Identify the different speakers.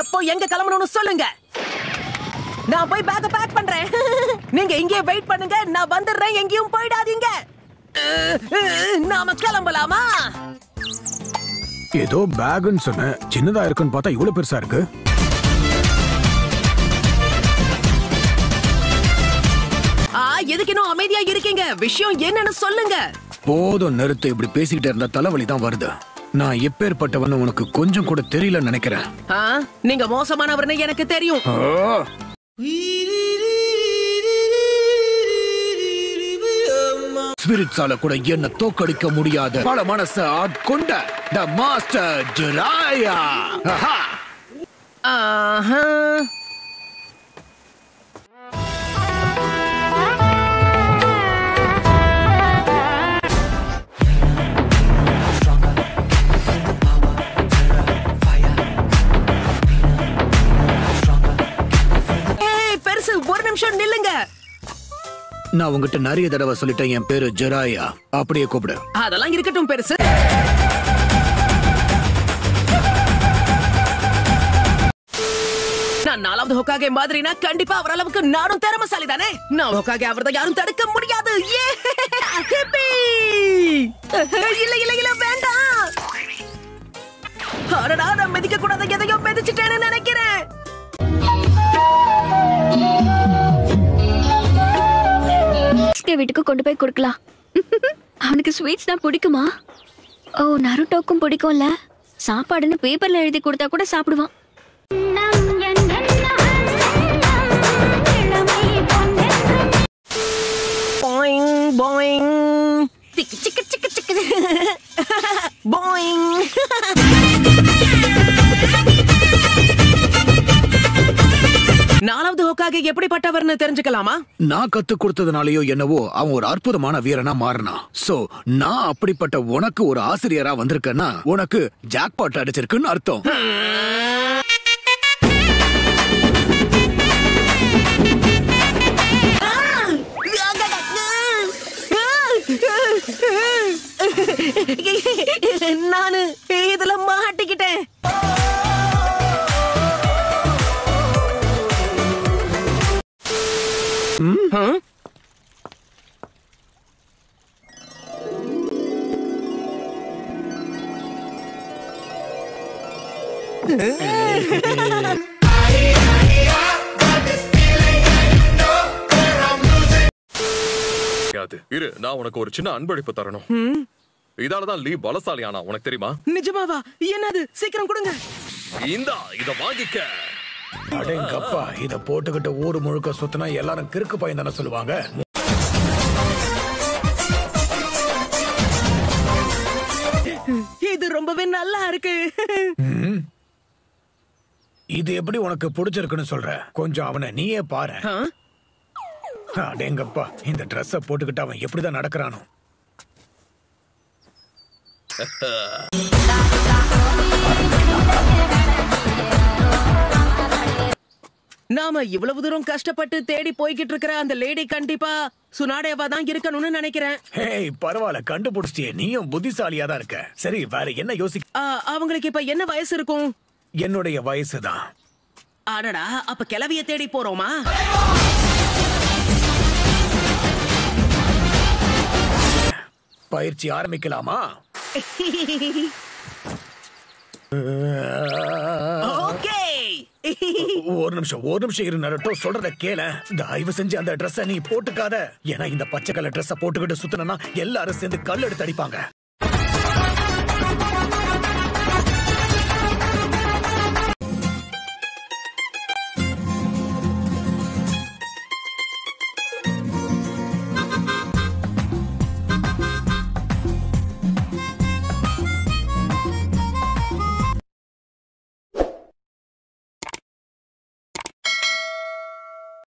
Speaker 1: எப்போ எங்க கிளம்பணும்னு சொல்லுங்க. நான் போய் பேக்க பேக் பண்றேன். நீங்க இங்கே வெயிட் பண்ணுங்க, நான் வந்துடுறேன். எங்கேயும் போயிடாதீங்க. நாம கிளம்பலாமா?
Speaker 2: ஏதோ பேக்னு சொன்ன, சின்னதா இருக்குன்னு பார்த்தா இவ்வளவு பெருசா இருக்கு.
Speaker 1: எதுக்கு இன்னும் அமைதியா இருக்கீங்க? விஷயம் என்னன்னு சொல்லுங்க.
Speaker 2: போதும் நிறுத்து, இப்படி பேசிக்கிட்டே இருந்தா தலைவலி தான் வருது. நான் எப்பேற்பட்டவன்னு உனக்கு கொஞ்சம் கூட தெரியலன்னு நினைக்கிறேன்.
Speaker 1: நீங்க மோசமானவர்னு எனக்கு தெரியும்.
Speaker 2: ஸ்பிரிட்ஸால கூட என்ன தோக்கடிக்க முடியாத பல மனச ஆட்கொண்ட தி மாஸ்டர் ஜிராயா.
Speaker 1: ஒரு நிமிஷம் நில்லுங்க.
Speaker 2: நான் உங்ககிட்ட நிறைய தடவை சொல்லிட்டேன், என் பேரு ஜிராயா. அப்படியே கூப்பிடு.
Speaker 1: அதெல்லாம் இருக்கட்டும் பெருசு. நான் 4வது ஹோக்காகே மாதிரினா கண்டிப்பா அவர் அளவுக்கு நானும் திறமைசாலி தானே. நான் ஹோக்காகே அவர்தான் யாரும் தடுக்க முடியாது. இல்ல இல்ல இல்ல வேண்டாம். அடடா, நான் மிதிக்க கூடாத எதையோ மிதிச்சிட்டேன்னு நினைக்கிறேன்.
Speaker 3: வீட்டுக்கு கொண்டு போய் கொடுக்கலாம். அவனுக்கு ஸ்வீட்ஸ் தான் பிடிக்குமா? ஓ, நருட்டோக்கும் பிடிக்கும்ல. சாப்பாடுன்னு பேப்பர்ல எழுதி கொடுத்தா கூட சாப்பிடுவான்.
Speaker 1: நாலாவது ஹோக்காகே எப்படிப்பட்டவர்னு தெரிஞ்சுக்கலாமா?
Speaker 2: நான் கத்து கொடுத்ததுனாலயோ என்னவோ அவன் ஒரு அற்புதமான வீரனா மாறினான். சோ நான் அப்படிப்பட்ட உனக்கு ஒரு ஆசிரியரா வந்திருக்கேன்னா உனக்கு ஜாக்பாட் அடிச்சிருக்குன்னு அர்த்தம்.
Speaker 1: நானு இதுல மாட்டிக்கிட்டேன்.
Speaker 4: இரு, நான் உனக்கு ஒரு சின்ன அன்பளிப்பு தரணும். இதாலதான் லீ பலசாலியானா, உனக்கு தெரியுமா?
Speaker 1: நிஜமாவா? என்னது? சீக்கிரம் கொடுங்க.
Speaker 4: இந்தா, இத வாங்கிக்க.
Speaker 2: அடேங்கப்பா, இத போட்டுக்கிட்டு ஊரு முழுக்க சுத்தினா எல்லாரும் கிறுக்கு பையன் தானே சொல்லுவாங்க.
Speaker 1: இது ரொம்பவே நல்லா இருக்கு.
Speaker 2: இது எப்படி உனக்கு பிடிச்சிருக்குன்னு சொல்ற? கொஞ்சம் அவனை நீயே பாரு. அடேங்கப்பா, இந்த ட்ரெஸ்ஸ போட்டுக்கிட்டு அவன் எப்படிதான் நடக்கிறானோ.
Speaker 1: நாம இவ்வளவு தூரம் கஷ்டப்பட்டு தேடி போய்கிட்டு இருக்கிற அந்த லேடி கண்டிப்பா சுனாடேவா தான் இருக்கணும்னு நினைக்கிறேன்.
Speaker 2: ஹேய், பரவாயில்ல, கண்டுபிடிச்சிட்டியே. நீயும் புத்திசாலியா தான் இருக்க. சரி, வேற என்ன யோசிக்க?
Speaker 1: அவங்களுக்கு இப்ப என்ன வயசு இருக்கும்?
Speaker 2: என்னுடைய வயசுதான்.
Speaker 1: அடடா, அப்ப கிளவிய தேடி போறோமா?
Speaker 2: பயிற்சி ஆரம்பிக்கலாமா? ஒரு நிமிஷம் இரு நரட்டோ, சொல்றத கேள. தயவு செஞ்சு அந்த ட்ரெஸ்ஸ நீ போட்டுக்காத. ஏன்னா இந்த பச்சை கலர் ட்ரெஸ்ஸ போட்டுக்கிட்டு சுத்தனா எல்லாரும் சேர்ந்து கல் எடுத்து அடிப்பாங்க.